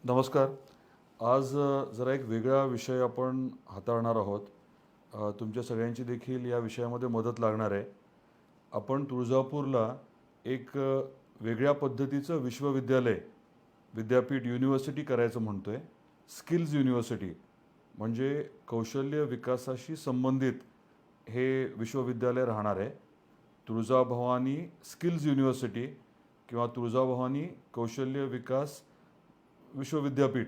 नमस्कार. आज जरा एक वेगळा विषय आपण हाताळणार आहोत. तुमच्या सगळ्यांची देखील या विषयामध्ये मदत लागणार आहे. आपण तुळजापूरला एक वेगळ्या पद्धतीचं विश्वविद्यालय, विद्यापीठ, युनिव्हर्सिटी करायचं म्हणतोय. स्किल्स युनिव्हर्सिटी म्हणजे कौशल्य विकासाशी संबंधित हे विश्वविद्यालय राहणार आहे. तुळजाभवानी स्किल्स युनिव्हर्सिटी किंवा तुळजाभवानी कौशल्य विकास विश्वविद्यापीठ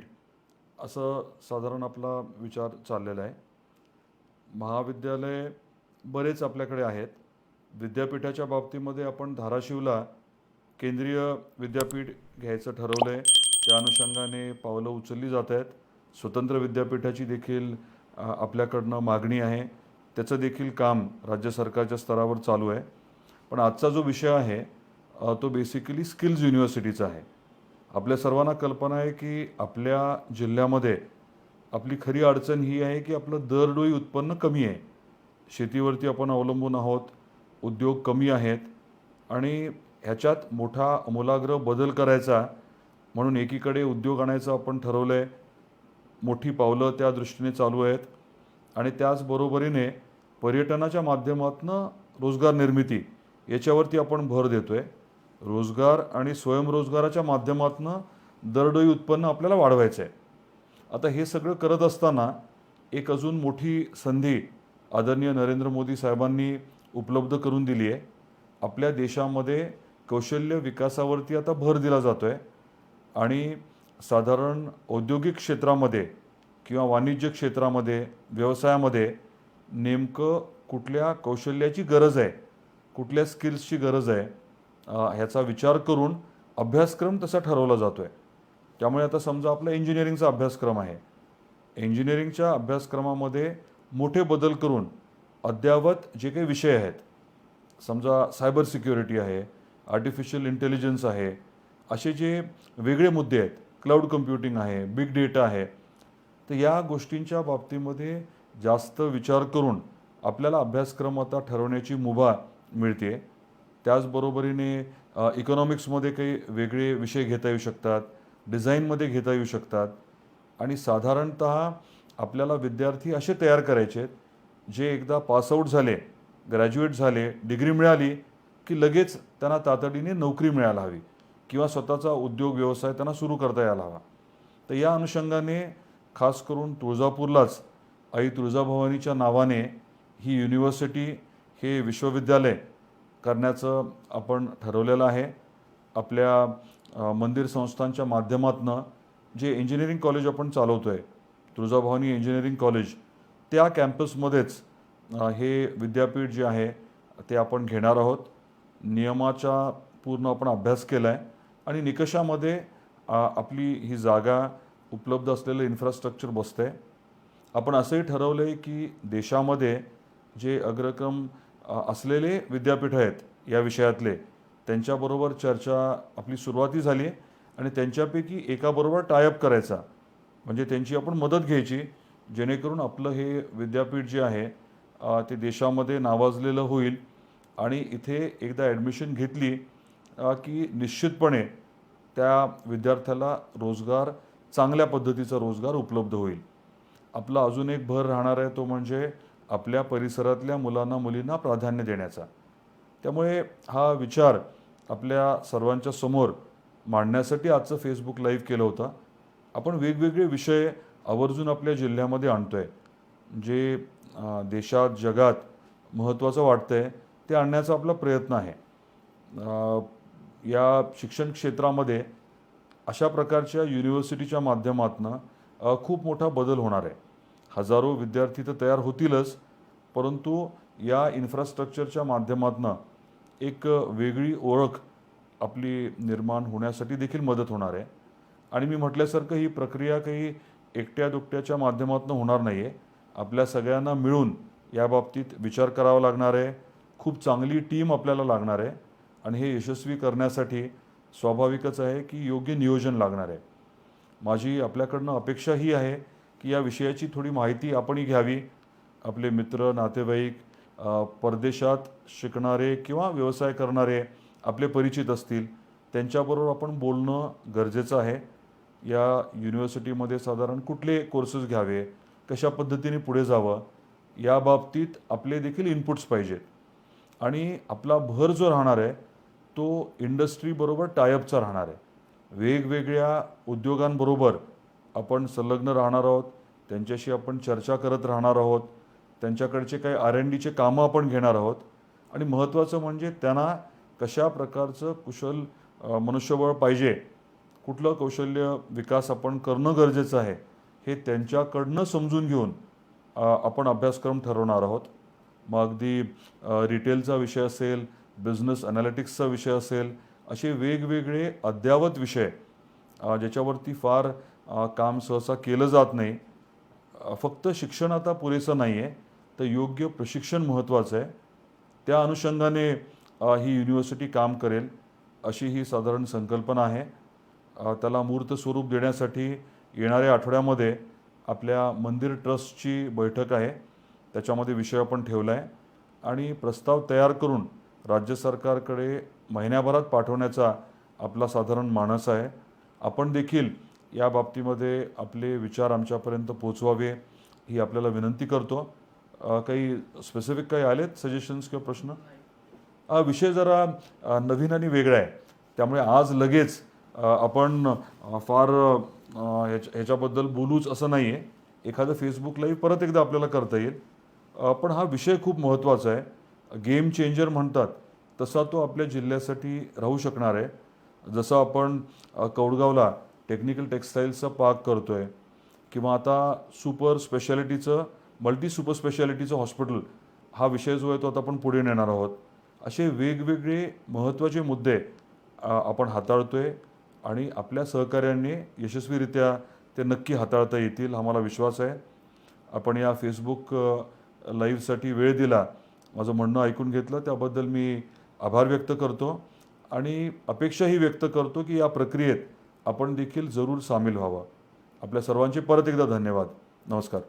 असं साधारण आपला विचार चाललेला आहे. महाविद्यालय बरेच आपल्याकडे आहेत. विद्यापीठाच्या बाबतीमध्ये आपण धाराशिवला केंद्रीय विद्यापीठ घ्यायचं ठरवलं आहे. त्या अनुषंगाने पावलं उचलली जात आहेत. स्वतंत्र विद्यापीठाची देखील आपल्याकडनं मागणी आहे. त्याचं देखील काम राज्य सरकारच्या स्तरावर चालू आहे. पण आजचा जो विषय आहे तो बेसिकली स्किल्स युनिव्हर्सिटीचा आहे. आपल्या सर्वांना कल्पना आहे की आपल्या जिल्ह्यामध्ये आपली खरी अडचण ही आहे की आपलं दरडोई उत्पन्न कमी आहे. शेतीवरती आपण अवलंबून आहोत. उद्योग कमी आहेत आणि ह्याच्यात मोठा आमूलाग्र बदल करायचा म्हणून एकीकडे उद्योग आणायचं आपण ठरवलं आहे. मोठी पावलं त्या दृष्टीने चालू आहेत आणि त्याचबरोबरीने पर्यटनाच्या माध्यमातून रोजगार निर्मिती याच्यावरती आपण भर देतो आहे. रोजगार आणि स्वयंरोजगाराच्या माध्यमातून दरडोई उत्पन्न आपल्याला वाढवायचं आहे. आता हे सगळं करत असताना एक अजून मोठी संधी आदरणीय नरेंद्र मोदी साहेबांनी उपलब्ध करून दिली आहे. आपल्या देशामध्ये कौशल्य विकासावरती आता भर दिला जातो आहे आणि साधारण औद्योगिक क्षेत्रामध्ये किंवा वाणिज्य क्षेत्रामध्ये, व्यवसायामध्ये नेमकं कुठल्या कौशल्याची गरज आहे, कुठल्या स्किल्सची गरज आहे ह्याचा विचार करून अभ्यासक्रम तसा ठरवला जातो आहे. त्यामुळे आता समजा आपला इंजिनिअरिंगचा अभ्यासक्रम आहे. इंजिनिअरिंगच्या अभ्यासक्रमामध्ये मोठे बदल करून अद्ययावत जे काही विषय आहेत, समजा सायबर सिक्युरिटी आहे, आर्टिफिशियल इंटेलिजन्स आहे, असे जे वेगळे मुद्दे आहेत, क्लाउड कम्प्युटिंग आहे, बिग डेटा आहे, तर या गोष्टींच्या बाबतीमध्ये जास्त विचार करून आपल्याला अभ्यासक्रम आता ठरवण्याची मुभा मिळते. त्याचबरोबरीने इकॉनॉमिक्समध्ये काही वेगळे विषय घेता येऊ शकतात, डिझाईनमध्ये घेता येऊ शकतात आणि साधारणतः आपल्याला विद्यार्थी असे तयार करायचे आहेत जे एकदा पासआउट झाले, ग्रॅज्युएट झाले, डिग्री मिळाली की लगेच त्यांना तातडीने नोकरी मिळायला हवी किंवा स्वतःचा उद्योग व्यवसाय त्यांना सुरू करता यायला हवा. तर या अनुषंगाने खास करून तुळजापूरलाच आई तुळजाभवानीच्या नावाने ही युनिव्हर्सिटी, हे विश्वविद्यालय करण्याचं आपण ठरवलेलं आहे. आपल्या मंदिर संस्थांच्या माध्यमातून जे इंजिनिअरिंग कॉलेज आपण चालवतो आहे, तुळजाभवानी इंजिनिअरिंग कॉलेज, त्या कॅम्पसमध्येच हे विद्यापीठ जे आहे ते आपण घेणार आहोत. नियमाचा पूर्ण आपण अभ्यास केला आहे आणि निकषामध्ये आपली ही जागा, उपलब्ध असलेलं इन्फ्रास्ट्रक्चर बसतं आहे. आपण असंही ठरवलं आहे की देशामध्ये जे अग्रक्रम असलेले विद्यापीठ आहेत या विषयातले, त्यांच्याबरोबर चर्चा आपली सुरुवाती झाली आणि त्यांच्यापैकी एकाबरोबर टायअप करायचा, म्हणजे त्यांची आपण मदत घ्यायची, जेणेकरून आपलं हे विद्यापीठ जे आहे ते देशामध्ये नावाजलेलं होईल आणि इथे एकदा ॲडमिशन घेतली की निश्चितपणे त्या विद्यार्थ्याला रोजगार, चांगल्या पद्धतीचा रोजगार उपलब्ध होईल. आपला अजून एक भर राहणार आहे तो म्हणजे आपल्या परिसरातल्या मुलांना, मुलींना प्राधान्य देण्याचा. त्यामुळे हा विचार आपल्या सर्वांच्या समोर मांडण्यासाठी आजचं फेसबुक लाईव्ह केलं होतं. आपण वेगवेगळे विषय आवर्जून आपल्या जिल्ह्यामध्ये आणतो आहे. जे देशात, जगात महत्त्वाचं वाटतं आहे ते आणण्याचा आपला प्रयत्न आहे. या शिक्षण क्षेत्रामध्ये अशा प्रकारच्या युनिव्हर्सिटीच्या माध्यमातून खूप मोठा बदल होणार आहे. हजारो विद्यार्थी तर तयार होतीलच, परंतु या इन्फ्रास्ट्रक्चरच्या माध्यमातून एक वेगळी ओळख आपली निर्माण होण्यासाठी देखील मदत होणार आहे. आणि मी म्हटल्यासारखं ही प्रक्रिया काही एकट्या दुकट्याच्या माध्यमातून होणार नाही आहे. आपल्या सगळ्यांना मिळून याबाबतीत विचार करावा लागणार आहे. खूप चांगली टीम आपल्याला लागणार आहे आणि हे यशस्वी करण्यासाठी स्वाभाविकच आहे की योग्य नियोजन लागणार आहे. माझी आपल्याकडनं अपेक्षा ही आहे की या विषयाची थोडी माहिती आपणही घ्यावी. आपले मित्र, नातेवाईक, परदेशात शिकणारे किंवा व्यवसाय करणारे आपले परिचित असतील, त्यांच्याबरोबर आपण बोलणं गरजेचं आहे. या युनिव्हर्सिटीमध्ये साधारण कुठले कोर्सेस घ्यावे, कशा पद्धतीने पुढे जावं, या बाबतीत आपले देखील इनपुट्स पाहिजेत. आणि आपला भर जो राहणार आहे तो इंडस्ट्रीबरोबर टायअपचा राहणार आहे. वेगवेगळ्या उद्योगांबरोबर आपण संलग्न राहणार आहोत, त्यांच्याशी आपण चर्चा करत राहणार आहोत, त्यांच्याकडचे काही R&Dचे कामं आपण घेणार आहोत आणि महत्त्वाचं म्हणजे त्यांना कशा प्रकारचं कुशल मनुष्यबळ पाहिजे, कुठलं कौशल्य विकास आपण करणं गरजेचं आहे, हे त्यांच्याकडनं समजून घेऊन आपण अभ्यासक्रम ठरवणार आहोत. मग अगदी रिटेलचा विषय असेल, बिझनेस ॲनालिटिक्सचा विषय असेल, असे वेगवेगळे अद्ययावत विषय ज्याच्यावरती फार काम सहसा केलं जात नाही. फक्त शिक्षण आता पुरेसं नाही आहे, तर योग्य प्रशिक्षण महत्त्वाचं आहे. त्या अनुषंगाने ही युनिव्हर्सिटी काम करेल अशी ही साधारण संकल्पना आहे. त्याला मूर्त स्वरूप देण्यासाठी येणाऱ्या आठवड्यामध्ये आपल्या मंदिर ट्रस्टची बैठक आहे. त्याच्यामध्ये विषय आपण ठेवला आहे आणि प्रस्ताव तयार करून राज्य सरकारकडे महिन्याभरात पाठवण्याचा आपला साधारण मानस आहे. आपण देखील या बाबतीमध्ये आपले विचार आमच्यापर्यंत पोचवावे ही आपल्याला विनंती करतो. काही स्पेसिफिक काही आलेत सजेशन्स किंवा प्रश्न? विषय जरा नवीन आणि वेगळा आहे, त्यामुळे आज लगेच आपण फार ह्याच्याबद्दल बोलूच असं नाही आहे. एखादं फेसबुक लाईव्ह परत एकदा आपल्याला करता येईल. पण हा विषय खूप महत्त्वाचा आहे. गेम चेंजर म्हणतात तसा तो आपल्या जिल्ह्यासाठी राहू शकणार आहे. जसं आपण कौडगावला टेक्निकल टेक्स्टाईल्सचा पार्क करतो आहे किंवा आता सुपर स्पेशालिटीचं मल्टी सुपर स्पेशालिटीचं हॉस्पिटल, हा विषय जो आहे तो आता आपण पुढे नेणार आहोत. असे वेगवेगळे महत्त्वाचे मुद्दे आपण हाताळतो आहे आणि आपल्या सहकार्याने यशस्वीरित्या ते नक्की हाताळता येतील हा मला विश्वास आहे. आपण या फेसबुक लाईव्हसाठी वेळ दिला, माझं म्हणणं ऐकून घेतलं, त्याबद्दल मी आभार व्यक्त करतो आणि अपेक्षाही व्यक्त करतो की या प्रक्रियेत आपण देखील जरूर सामील व्हावं. आपल्या सर्वांचे परत एकदा धन्यवाद. नमस्कार.